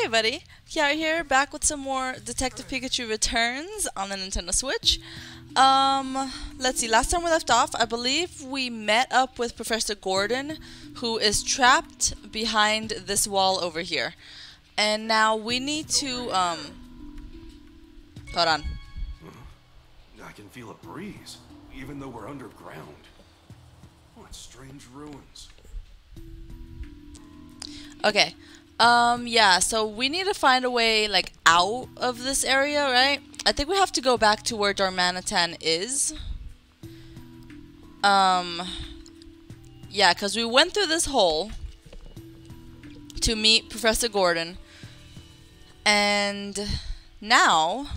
Hey buddy, Kiara here, back with some more Detective Pikachu Returns on the Nintendo Switch. Let's see, last time we left off, I believe we met up with Professor Gordon, who is trapped behind this wall over here. And now we need to, hold on. I can feel a breeze, even though we're underground. What strange ruins. Okay. Yeah, so we need to find a way, like, out of this area, right? I think we have to go back to where Darmanitan is. Yeah, because we went through this hole to meet Professor Gordon. And now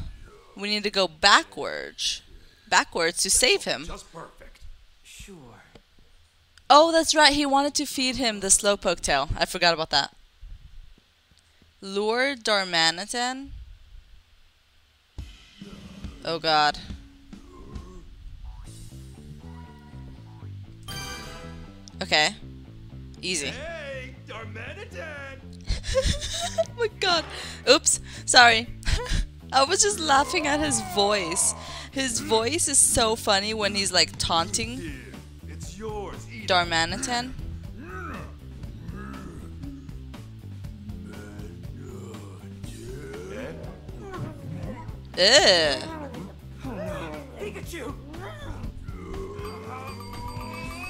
we need to go backwards to save him. Just perfect. Sure. Oh, that's right. He wanted to feed him the Slowpoke tail. I forgot about that. Lure Darmanitan? Oh god. Okay. Easy. Hey, Darmanitan! Oh my god. Oops. Sorry. I was just laughing at his voice. His voice is so funny when he's like taunting Here, it's yours. Eat it. Darmanitan. Ugh. Pikachu!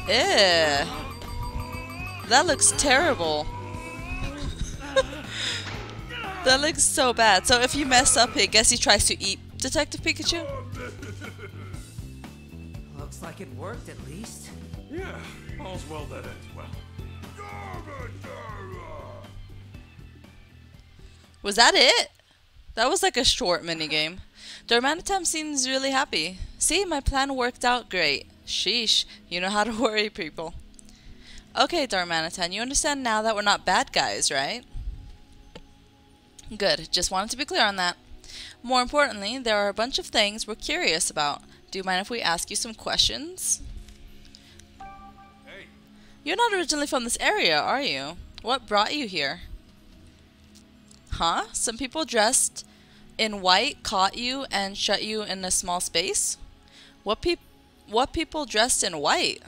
Ew. That looks terrible. That looks so bad. So if you mess up, I guess he tries to eat Detective Pikachu? Looks like it worked at least. Yeah, all's well that ends well. Was that it? That was like a short minigame. Darmanitan seems really happy. See, my plan worked out great. Sheesh, you know how to worry people. Okay, Darmanitan, you understand now that we're not bad guys, right? Good, just wanted to be clear on that. More importantly, there are a bunch of things we're curious about. Do you mind if we ask you some questions? Hey, You're not originally from this area, are you? What brought you here? Huh? Some people dressed in white caught you and shut you in a small space? What people dressed in white?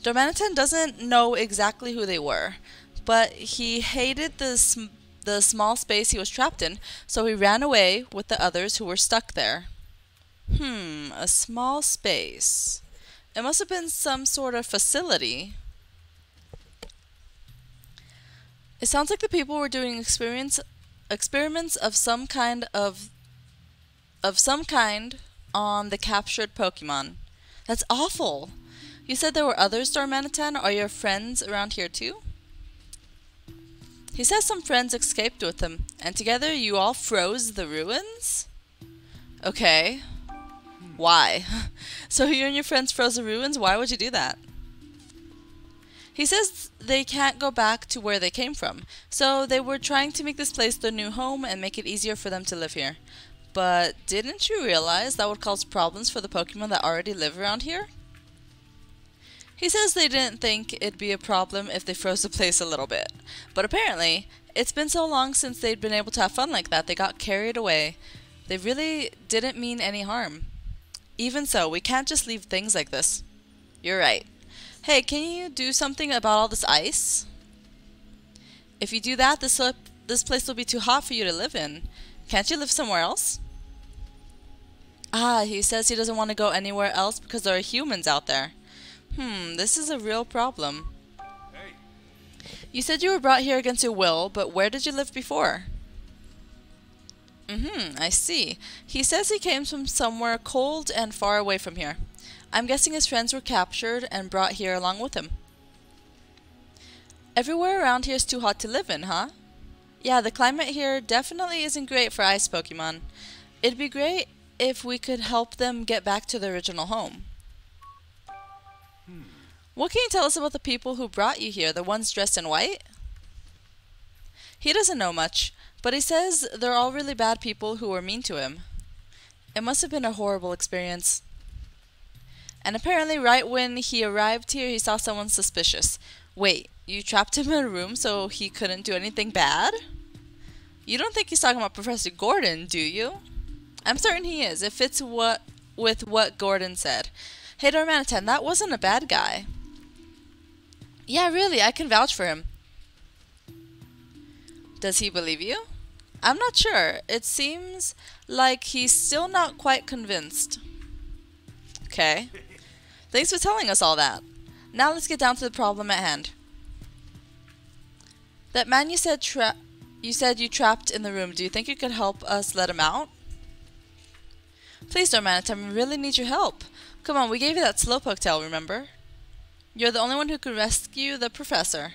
Darmanitan doesn't know exactly who they were, but he hated the small space he was trapped in, so he ran away with the others who were stuck there. A small space. It must have been some sort of facility. It sounds like the people were doing experiments of some kind on the captured Pokemon. That's awful. You said there were others, Darmanitan. Are your friends around here too? He says some friends escaped with him, and together you all froze the ruins? Okay. Why? So you and your friends froze the ruins? Why would you do that? He says they can't go back to where they came from, so they were trying to make this place their new home and make it easier for them to live here. But didn't you realize that would cause problems for the Pokemon that already live around here? He says they didn't think it'd be a problem if they froze the place a little bit, but apparently, it's been so long since they'd been able to have fun like that, they got carried away. They really didn't mean any harm. Even so, we can't just leave things like this. You're right. Hey, can you do something about all this ice? If you do that, this place will be too hot for you to live in. Can't you live somewhere else? Ah, he says he doesn't want to go anywhere else because there are humans out there. This is a real problem. hey, You said you were brought here against your will, but where did you live before? I see. He says he came from somewhere cold and far away from here. I'm guessing his friends were captured and brought here along with him. Everywhere around here is too hot to live in, huh? Yeah, the climate here definitely isn't great for ice Pokemon. It'd be great if we could help them get back to their original home. What can you tell us about the people who brought you here, the ones dressed in white? He doesn't know much, but he says they're all really bad people who were mean to him. It must have been a horrible experience. And apparently right when he arrived here, he saw someone suspicious. Wait, you trapped him in a room so he couldn't do anything bad? You don't think he's talking about Professor Gordon, do you? I'm certain he is. It fits with what Gordon said. Hey, Darmanitan, that wasn't a bad guy. Yeah, really, I can vouch for him. Does he believe you? I'm not sure. It seems like he's still not quite convinced. Okay. Thanks for telling us all that. Now let's get down to the problem at hand. That man you said you trapped in the room, do you think you could help us let him out? Please, Darmanitan, we really need your help. Come on, we gave you that slowpoke tail, remember? You're the only one who could rescue the professor.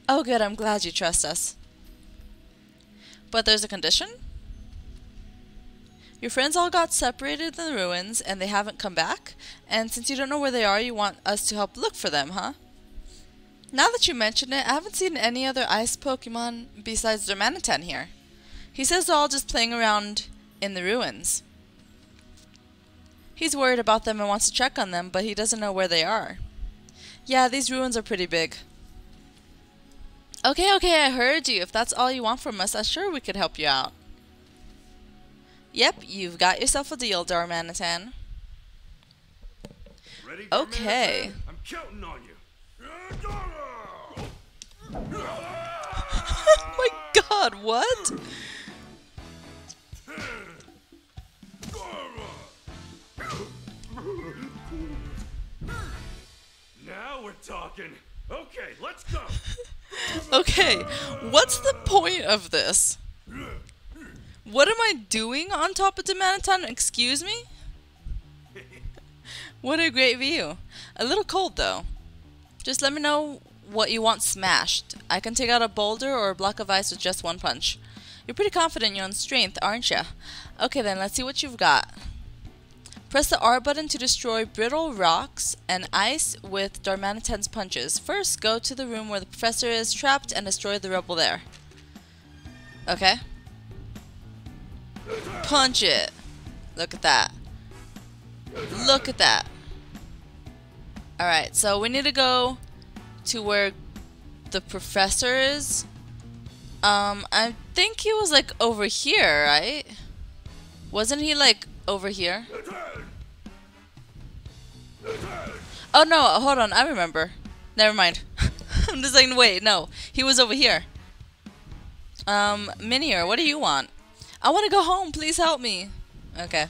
Oh good, I'm glad you trust us. But there's a condition? Your friends all got separated in the ruins and they haven't come back? And since you don't know where they are, you want us to help look for them, huh? Now that you mention it, I haven't seen any other ice Pokemon besides Darmanitan here. He says they're all just playing around in the ruins. He's worried about them and wants to check on them, but he doesn't know where they are. Yeah, these ruins are pretty big. Okay, I heard you. If that's all you want from us, I'm sure we could help you out. Yep, you've got yourself a deal, Darmanitan. Ready, Okay. I'm counting on you. Oh my god, what? Now we're talking. Okay, let's go. Okay, what's the point of this? What am I doing on top of Darmanitan? Excuse me? What a great view. A little cold though. Just let me know what you want smashed. I can take out a boulder or a block of ice with just one punch. You're pretty confident in your own strength, aren't ya? Okay then, let's see what you've got. Press the R button to destroy brittle rocks and ice with Darmanitan's punches. First, go to the room where the professor is trapped and destroy the rubble there. Okay. Punch it. Look at that. Look at that. Alright, so we need to go to where the professor is. I think he was like over here, right? Wasn't he like over here? Oh no, hold on, I remember. Never mind. I'm just like, wait, no. He was over here. Minior, what do you want? I want to go home, please help me. Okay.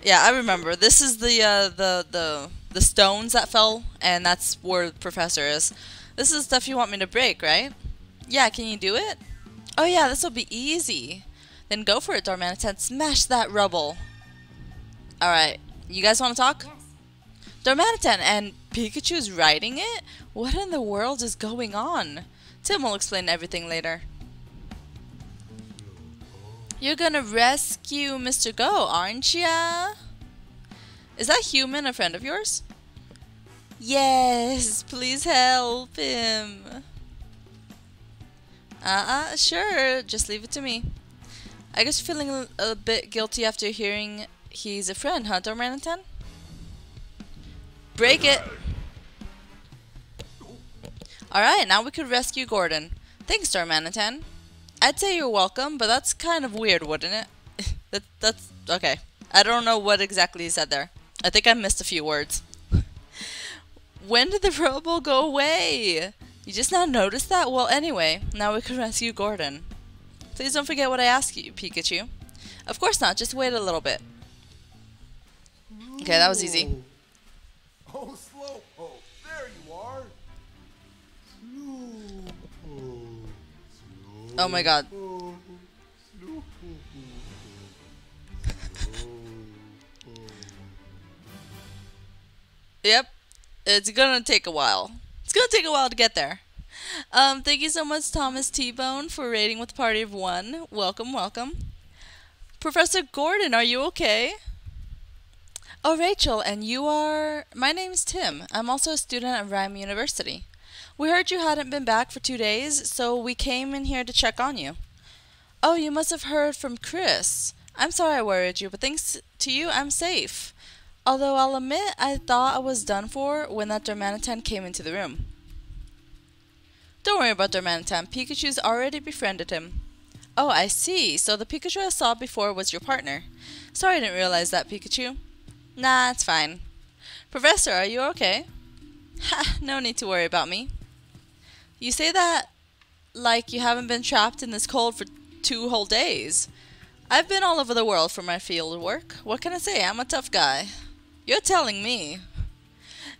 Yeah, I remember. This is the stones that fell, and that's where the professor is. This is stuff you want me to break, right? Yeah, can you do it? Oh yeah, this will be easy. Then go for it, Darmanitan. Smash that rubble. Alright, you guys want to talk? Yes. Darmanitan, and Pikachu's riding it? What in the world is going on? Tim will explain everything later. You're gonna rescue Mr. Go, aren't ya? Is that human a friend of yours? Yes, please help him. Sure, just leave it to me. I guess you're feeling a bit guilty after hearing he's a friend, huh, Darmanitan? Break it! Alright, now we could rescue Gordon. Thanks, Darmanitan. I'd say you're welcome, but that's kind of weird, wouldn't it? That's okay. I don't know what exactly he said there. I think I missed a few words. When did the rubble go away? You just now noticed that? Well, anyway, now we can rescue Gordon. Please don't forget what I asked you, Pikachu. Of course not, just wait a little bit. Okay, that was easy. Oh, Slowpoke, there you are. Oh my god. Yep, it's gonna take a while. It's gonna take a while to get there. Thank you so much, Thomas T-Bone, for raiding with a party of one. Welcome, welcome. Professor Gordon, are you okay? Oh, Rachel, and you are... My name's Tim. I'm also a student at Ryme University. We heard you hadn't been back for 2 days, so we came in here to check on you. Oh, you must have heard from Chris. I'm sorry I worried you, but thanks to you, I'm safe. Although I'll admit I thought I was done for when that Darmanitan came into the room. Don't worry about Darmanitan. Pikachu's already befriended him. Oh, I see. So the Pikachu I saw before was your partner. Sorry I didn't realize that, Pikachu. Nah, it's fine. Professor, are you okay? Ha, no need to worry about me. You say that like you haven't been trapped in this cold for 2 whole days. I've been all over the world for my field work. What can I say? I'm a tough guy. You're telling me.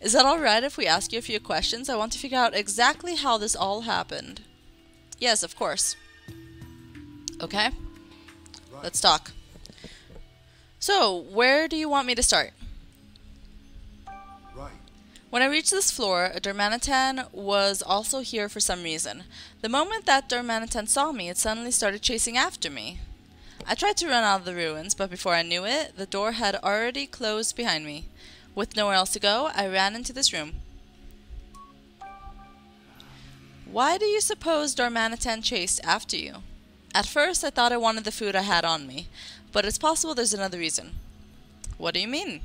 Is that alright if we ask you a few questions? I want to figure out exactly how this all happened. Yes, of course. Okay. Let's talk. So, where do you want me to start? Right. When I reached this floor, a Darmanitan was also here for some reason. The moment that Darmanitan saw me, it suddenly started chasing after me. I tried to run out of the ruins, but before I knew it, the door had already closed behind me. With nowhere else to go, I ran into this room. Why do you suppose Darmanitan chased after you? At first, I thought I wanted the food I had on me, but it's possible there's another reason. What do you mean?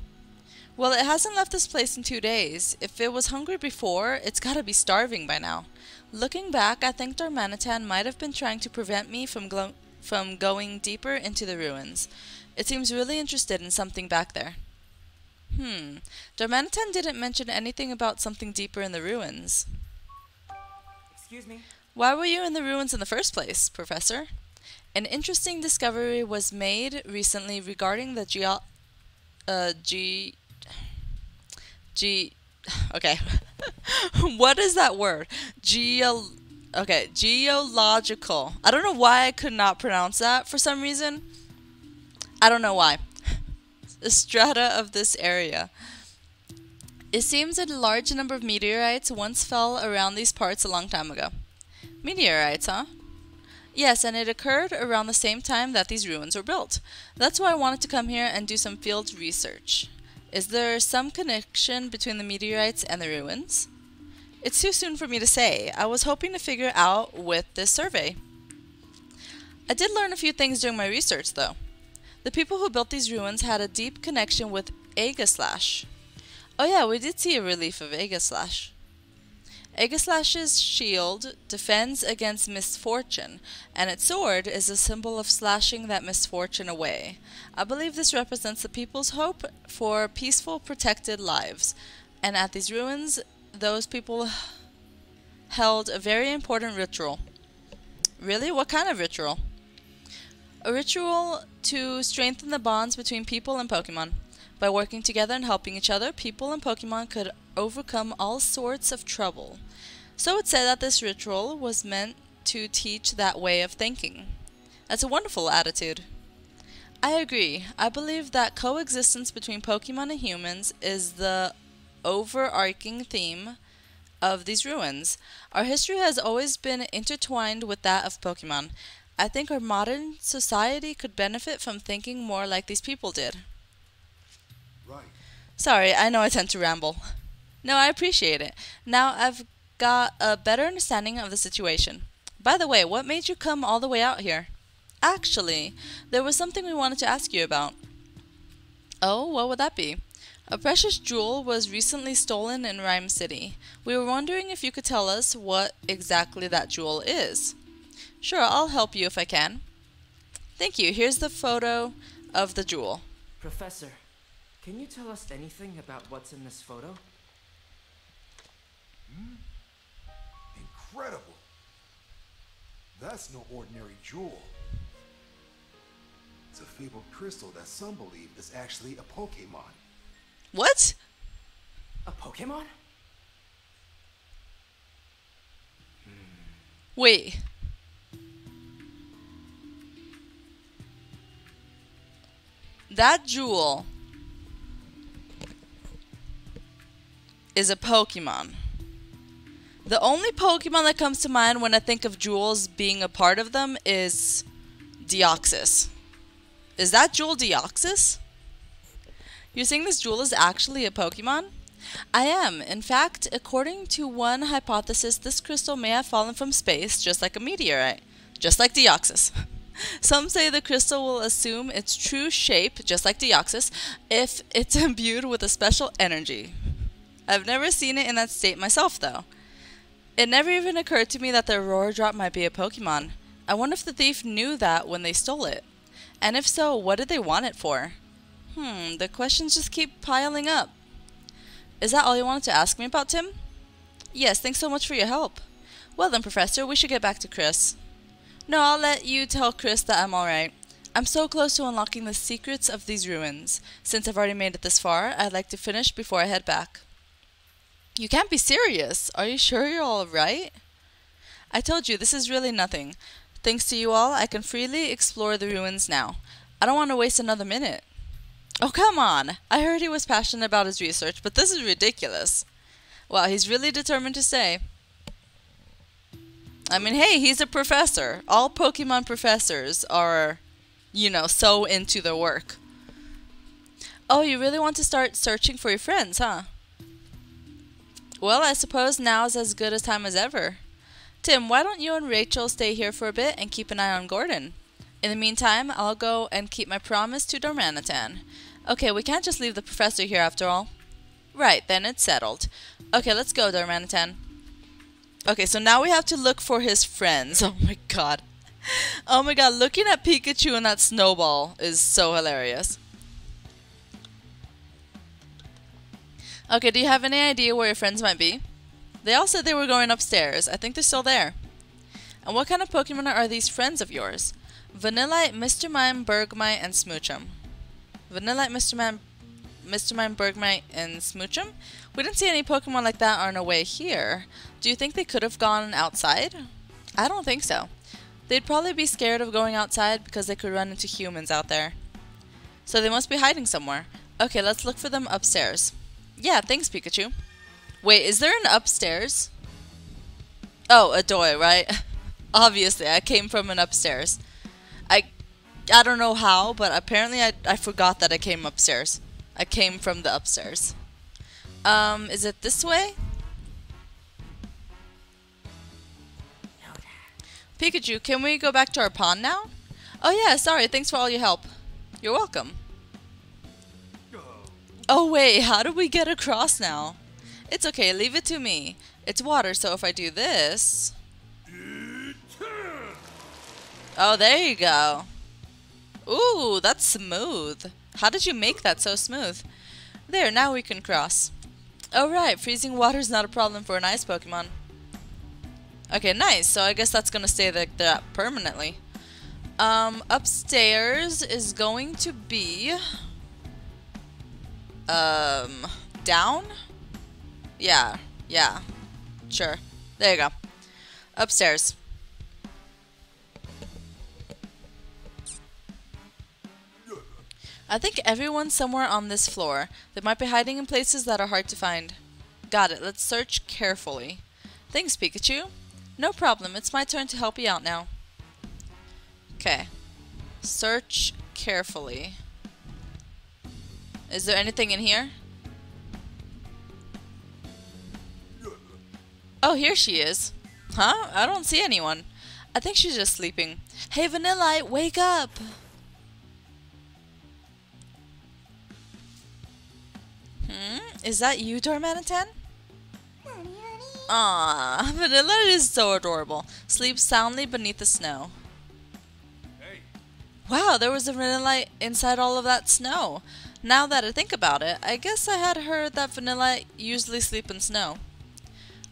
Well, it hasn't left this place in 2 days. If it was hungry before, it's gotta be starving by now. Looking back, I think Darmanitan might have been trying to prevent me from going deeper into the ruins. It seems really interested in something back there. Darmanitan didn't mention anything about something deeper in the ruins. Excuse me. Why were you in the ruins in the first place, Professor? An interesting discovery was made recently regarding the okay. What is that word? Geological. I don't know why I could not pronounce that for some reason. I don't know why. The strata of this area. It seems a large number of meteorites once fell around these parts a long time ago. Meteorites, huh? Yes, and it occurred around the same time that these ruins were built. That's why I wanted to come here and do some field research. Is there some connection between the meteorites and the ruins? It's too soon for me to say. I was hoping to figure out with this survey. I did learn a few things during my research, though. The people who built these ruins had a deep connection with Aegislash. Oh yeah, we did see a relief of Aegislash. Aegislash's shield defends against misfortune, and its sword is a symbol of slashing that misfortune away. I believe this represents the people's hope for peaceful, protected lives. And at these ruins, those people held a very important ritual. Really? What kind of ritual? A ritual to strengthen the bonds between people and Pokemon. By working together and helping each other, people and Pokemon could overcome all sorts of trouble. So it's said that this ritual was meant to teach that way of thinking. That's a wonderful attitude. I agree. I believe that coexistence between Pokemon and humans is the overarching theme of these ruins. Our history has always been intertwined with that of Pokemon. I think our modern society could benefit from thinking more like these people did. Right. Sorry, I know I tend to ramble. No, I appreciate it. Now I've got a better understanding of the situation. By the way, what made you come all the way out here? Actually, there was something we wanted to ask you about. Oh, what would that be? A precious jewel was recently stolen in Ryme City. We were wondering if you could tell us what exactly that jewel is. Sure, I'll help you if I can. Thank you. Here's the photo of the jewel. Professor, can you tell us anything about what's in this photo? Incredible. That's no ordinary jewel. It's a fabled crystal that some believe is actually a Pokemon. What? A Pokemon? Wait. That jewel is a Pokemon. The only Pokemon that comes to mind when I think of jewels being a part of them is Deoxys. Is that jewel Deoxys? You're saying this jewel is actually a Pokemon? I am. In fact, according to one hypothesis, this crystal may have fallen from space just like a meteorite. Just like Deoxys. Some say the crystal will assume its true shape, just like Deoxys, if it's imbued with a special energy. I've never seen it in that state myself, though. It never even occurred to me that the Aurora Drop might be a Pokemon. I wonder if the thief knew that when they stole it. And if so, what did they want it for? The questions just keep piling up. Is that all you wanted to ask me about, Tim? Yes, thanks so much for your help. Well then, Professor, we should get back to Chris. No, I'll let you tell Chris that I'm alright. I'm so close to unlocking the secrets of these ruins. Since I've already made it this far, I'd like to finish before I head back. You can't be serious. Are you sure you're alright? I told you, this is really nothing. Thanks to you all, I can freely explore the ruins now. I don't want to waste another minute. Oh, come on! I heard he was passionate about his research, but this is ridiculous. Wow, he's really determined to stay. I mean, hey, he's a professor. All Pokemon professors are, you know, so into their work. Oh, you really want to start searching for your friends, huh? Well, I suppose now's as good a time as ever. Tim, why don't you and Rachel stay here for a bit and keep an eye on Gordon? In the meantime, I'll go and keep my promise to Darmanitan. Okay, we can't just leave the professor here after all. Right, then it's settled. Okay, let's go, Darmanitan. Okay, so now we have to look for his friends. Oh my god. Oh my god, looking at Pikachu and that snowball is so hilarious. Okay, do you have any idea where your friends might be? They all said they were going upstairs. I think they're still there. And what kind of Pokemon are these friends of yours? Vanillite, Mr. Mime, Bergmite, and Smoochum. Vanillite, Mr. Mime, Bergmite, and Smoochum? We didn't see any Pokemon like that on our way here. Do you think they could have gone outside? I don't think so. They'd probably be scared of going outside because they could run into humans out there. So they must be hiding somewhere. Okay, let's look for them upstairs. Yeah, thanks, Pikachu. Wait, is there an upstairs? Oh, a door, right? Obviously, I came from an upstairs. I don't know how, but apparently I forgot that I came upstairs. I came from the upstairs. Is it this way? Pikachu, can we go back to our pond now? Oh yeah, sorry, thanks for all your help. You're welcome. Oh wait, how do we get across now? It's okay, leave it to me. It's water, so if I do this... Oh, there you go. Ooh, that's smooth. How did you make that so smooth? There, now we can cross. Oh right, freezing water's not a problem for an ice Pokemon. Okay, nice. So I guess that's gonna stay like that permanently. Upstairs is going to be... down? Yeah, sure. There you go. Upstairs. I think everyone's somewhere on this floor. They might be hiding in places that are hard to find. Got it. Let's search carefully. Thanks, Pikachu. No problem. It's my turn to help you out now. Okay. Search carefully. Is there anything in here? Oh, here she is. Huh? I don't see anyone. I think she's just sleeping. Hey, Vanillite, wake up! Is that you, Darmanitan? Aww, Vanillite is so adorable. Sleeps soundly beneath the snow. Hey. Wow, there was a Vanillite inside all of that snow. Now that I think about it, I guess I had heard that Vanillite usually sleep in snow.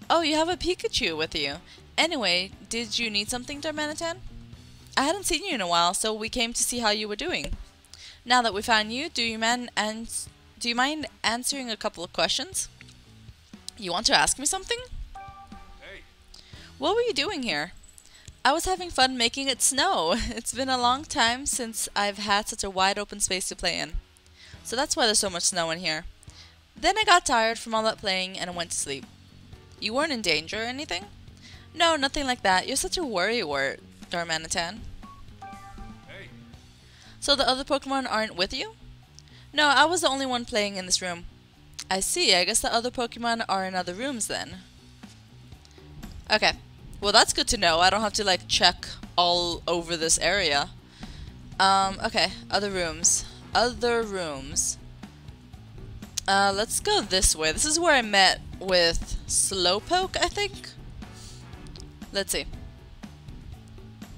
Oh, you have a Pikachu with you. Anyway, did you need something, Darmanitan? I hadn't seen you in a while, so we came to see how you were doing. Now that we found you, do you mind answering a couple of questions? You want to ask me something? Hey. What were you doing here? I was having fun making it snow. It's been a long time since I've had such a wide open space to play in. So that's why there's so much snow in here. Then I got tired from all that playing and I went to sleep. You weren't in danger or anything? No, nothing like that. You're such a worrywart, Darmanitan. Hey. So the other Pokemon aren't with you? No, I was the only one playing in this room. I see. I guess the other Pokemon are in other rooms then. Okay. Well, that's good to know. I don't have to, like, check all over this area. Okay, other rooms. Other rooms. Let's go this way. This is where I met with Slowpoke, I think? Let's see.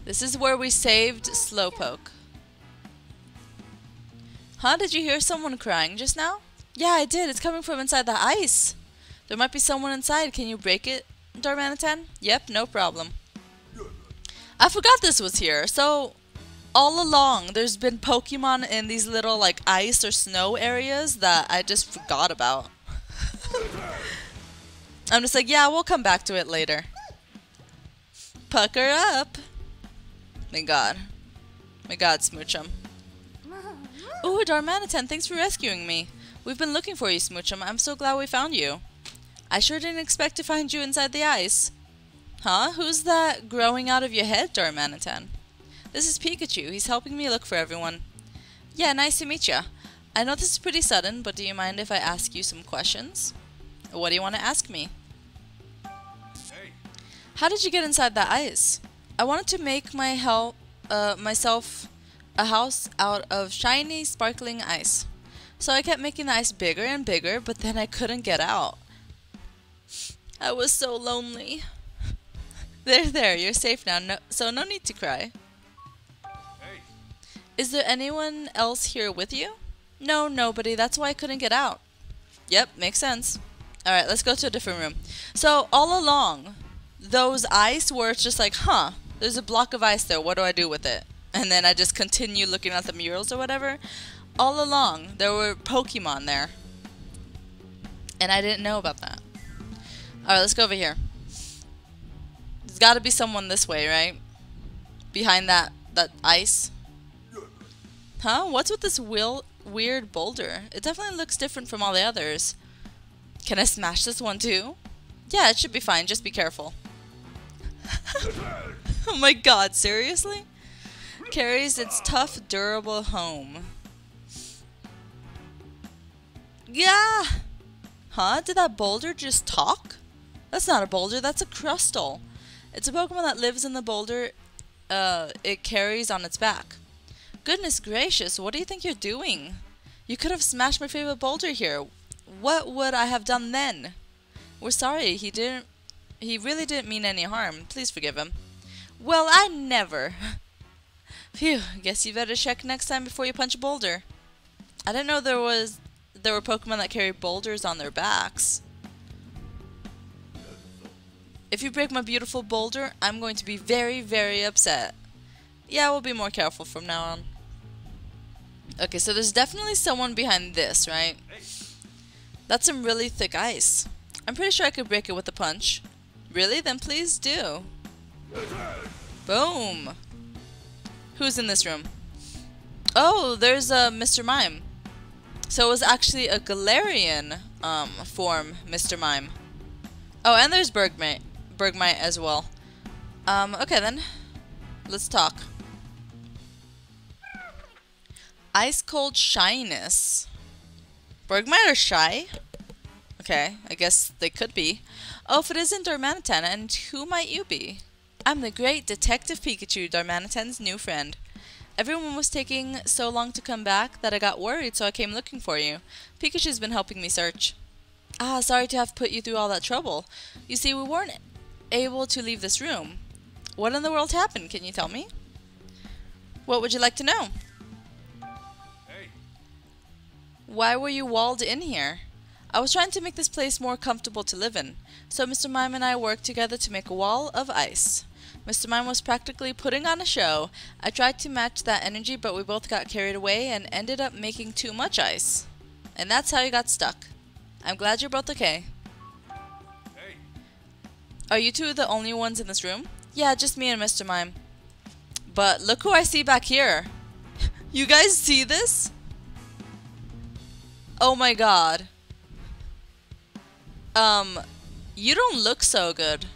This is where we saved Slowpoke. Huh? Did you hear someone crying just now? Yeah, I did. It's coming from inside the ice. There might be someone inside. Can you break it, Darmanitan? Yep, no problem. I forgot this was here. So, all along, there's been Pokemon in these little, like, ice or snow areas that I just forgot about. I'm just like, yeah, we'll come back to it later. Pucker up. My god. My god, Smoochum. Ooh, Darmanitan, thanks for rescuing me. We've been looking for you, Smoochum. I'm so glad we found you. I sure didn't expect to find you inside the ice. Huh? Who's that growing out of your head, Darmanitan? This is Pikachu. He's helping me look for everyone. Yeah, nice to meet ya. I know this is pretty sudden, but do you mind if I ask you some questions? What do you want to ask me? Hey. How did you get inside that ice? I wanted to make myself a house out of shiny, sparkling ice. So I kept making the ice bigger and bigger, but then I couldn't get out. I was so lonely. There, you're safe now, so no need to cry. Hey. Is there anyone else here with you? No, nobody. That's why I couldn't get out. Yep, makes sense. Alright, let's go to a different room. So, all along, those ice where it's just like, huh, there's a block of ice there. What do I do with it? And then I just continue looking at the murals or whatever. All along, there were Pokemon there. And I didn't know about that. Alright, let's go over here. There's got to be someone this way, right? Behind that ice. Huh? What's with this weird boulder? It definitely looks different from all the others. Can I smash this one too? Yeah, it should be fine. Just be careful. Oh my god, seriously? Carries its tough, durable home. Yeah! Huh? Did that boulder just talk? That's not a boulder, that's a crustal. It's a Pokemon that lives in the boulder it carries on its back. Goodness gracious, what do you think you're doing? You could have smashed my favorite boulder here. What would I have done then? We're sorry, he really didn't mean any harm. Please forgive him. Well, I never. Phew, guess you better check next time before you punch a boulder. I didn't know there were Pokemon that carry boulders on their backs. If you break my beautiful boulder, I'm going to be very, very upset. Yeah, we'll be more careful from now on. Okay, so there's definitely someone behind this, right? That's some really thick ice. I'm pretty sure I could break it with a punch. Really? Then please do. Boom! Who's in this room? Oh, there's Mr. Mime. So it was actually a Galarian form, Mr. Mime. Oh, and there's Bergmite as well. Okay then. Let's talk. Ice cold shyness. Bergmite are shy? Okay, I guess they could be. Oh, if it isn't Darmanitan, and who might you be? I'm the great Detective Pikachu, Darmanitan's new friend. Everyone was taking so long to come back that I got worried, so I came looking for you. Pikachu's been helping me search. Ah, sorry to have put you through all that trouble. You see, we weren't able to leave this room. What in the world happened? Can you tell me? What would you like to know? Hey. Why were you walled in here? I was trying to make this place more comfortable to live in, so Mr. Mime and I worked together to make a wall of ice. Mr. Mime was practically putting on a show. I tried to match that energy, but we both got carried away and ended up making too much ice. And that's how you got stuck. I'm glad you're both okay. Hey. Are you two the only ones in this room? Yeah, just me and Mr. Mime. But look who I see back here. You guys see this? Oh my god. You don't look so good.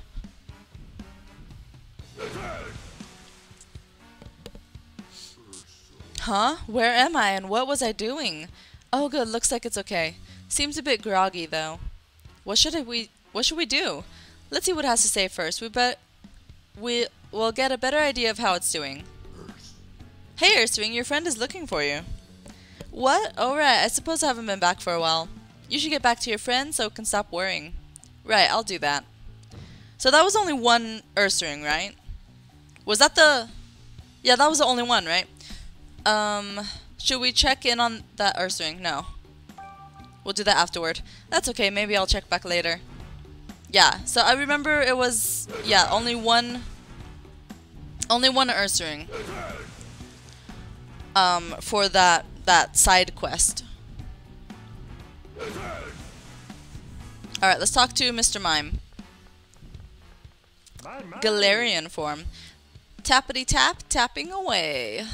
Huh? Where am I and what was I doing? Oh good, looks like it's okay. Seems a bit groggy though. What should we do? Let's see what it has to say first. We'll get a better idea of how it's doing. Hey, Urswing, your friend is looking for you. What? Oh, right. I suppose I haven't been back for a while. You should get back to your friend so it can stop worrying. Right, I'll do that. So that was only one Urswing, right? Was that the... Yeah, that was the only one, right? Should we check in on that Urswing? No. We'll do that afterward. That's okay, maybe I'll check back later. Yeah, so I remember it was... Yeah, only one Urswing. For that side quest. Alright, let's talk to Mr. Mime. Galarian form. Tappity tap, tapping away.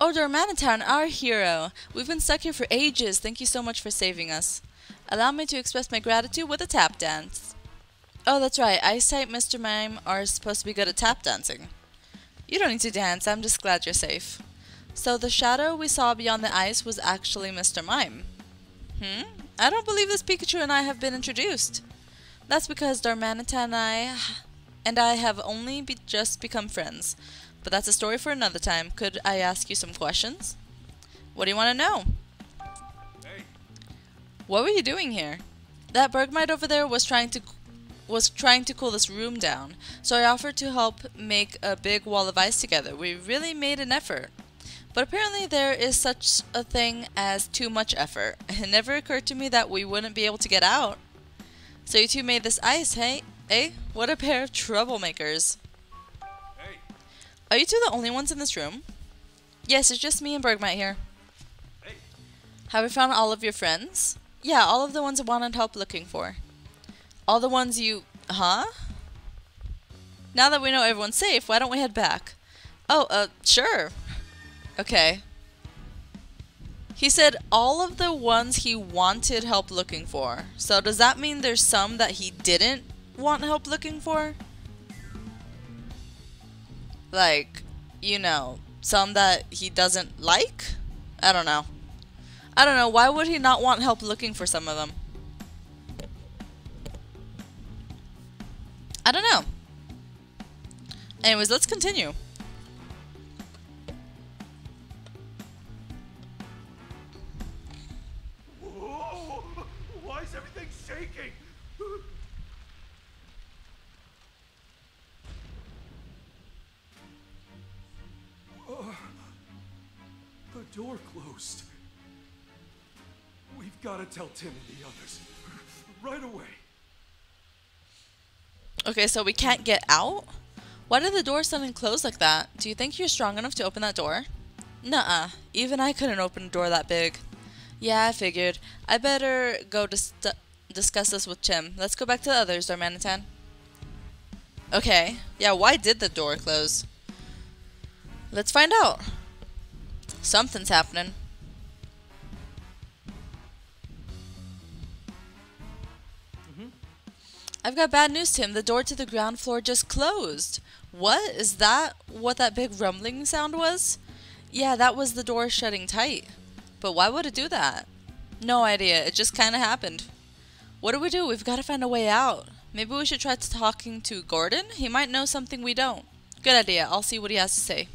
Oh, Darmanitan, our hero. We've been stuck here for ages. Thank you so much for saving us. Allow me to express my gratitude with a tap dance. Oh, that's right. Eyesight, Mr. Mime are supposed to be good at tap dancing. You don't need to dance. I'm just glad you're safe. So the shadow we saw beyond the ice was actually Mr. Mime. I don't believe this Pikachu and I have been introduced. That's because Darmanitan and I have only just become friends. But that's a story for another time. Could I ask you some questions? What do you want to know? Hey. What were you doing here? That Bergmite over there was trying to cool this room down, so I offered to help make a big wall of ice together. We really made an effort. But apparently there is such a thing as too much effort. It never occurred to me that we wouldn't be able to get out. So you two made this ice, hey? Eh? What a pair of troublemakers. Hey. Are you two the only ones in this room? Yes, it's just me and Bergmite here. Hey. Have you found all of your friends? Yeah, all of the ones I wanted help looking for. All the ones you... Huh? Now that we know everyone's safe, why don't we head back? Oh, sure. Okay. He said all of the ones he wanted help looking for. So does that mean there's some that he didn't want help looking for? Like, you know, some that he doesn't like? I don't know. I don't know. Why would he not want help looking for some of them? I don't know. Anyways, let's continue. Whoa! Why is everything shaking? The door closed. We've got to tell Tim and the others. Right away. Okay, so we can't get out? Why did the door suddenly close like that? Do you think you're strong enough to open that door? Nuh-uh. Even I couldn't open a door that big. Yeah, I figured. I better go discuss this with Tim. Let's go back to the others, Darmanitan. Okay. Yeah, why did the door close? Let's find out. Something's happening. I've got bad news, Tim. The door to the ground floor just closed. What? Is that what that big rumbling sound was? Yeah, that was the door shutting tight. But why would it do that? No idea. It just kind of happened. What do we do? We've got to find a way out. Maybe we should try talking to Gordon? He might know something we don't. Good idea. I'll see what he has to say.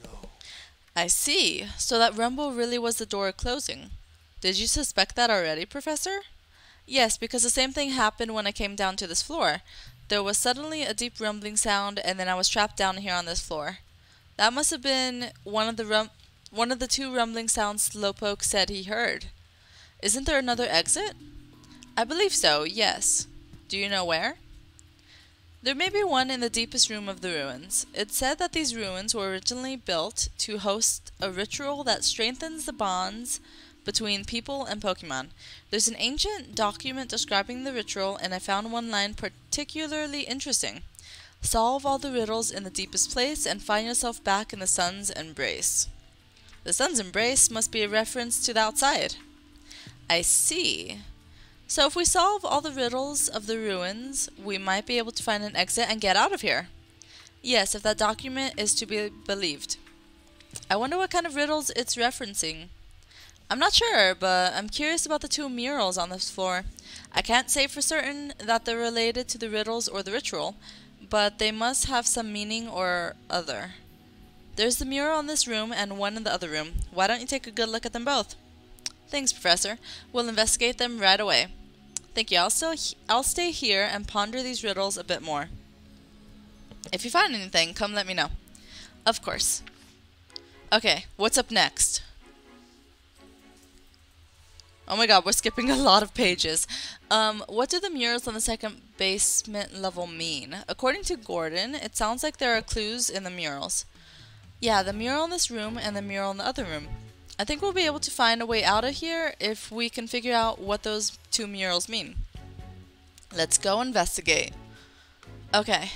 No. I see. So that rumble really was the door closing. Did you suspect that already, Professor? Yes, because the same thing happened when I came down to this floor. There was suddenly a deep rumbling sound, and then I was trapped down here on this floor. That must have been one of the two rumbling sounds Slowpoke said he heard. Isn't there another exit? I believe so, yes. Do you know where? There may be one in the deepest room of the ruins. It's said that these ruins were originally built to host a ritual that strengthens the bonds between people and Pokemon. There's an ancient document describing the ritual, and I found one line particularly interesting. Solve all the riddles in the deepest place and find yourself back in the sun's embrace. The sun's embrace must be a reference to the outside. I see. So if we solve all the riddles of the ruins, we might be able to find an exit and get out of here. Yes, if that document is to be believed. I wonder what kind of riddles it's referencing. I'm not sure, but I'm curious about the two murals on this floor. I can't say for certain that they're related to the riddles or the ritual, but they must have some meaning or other. There's the mural in this room and one in the other room. Why don't you take a good look at them both? Thanks, Professor. We'll investigate them right away. Thank you. I'll stay here and ponder these riddles a bit more. If you find anything, come let me know. Of course. Okay, what's up next? Oh my god, we're skipping a lot of pages. What do the murals on the second basement level mean? According to Gordon, it sounds like there are clues in the murals. Yeah, the mural in this room and the mural in the other room. I think we'll be able to find a way out of here if we can figure out what those two murals mean. Let's go investigate. Okay,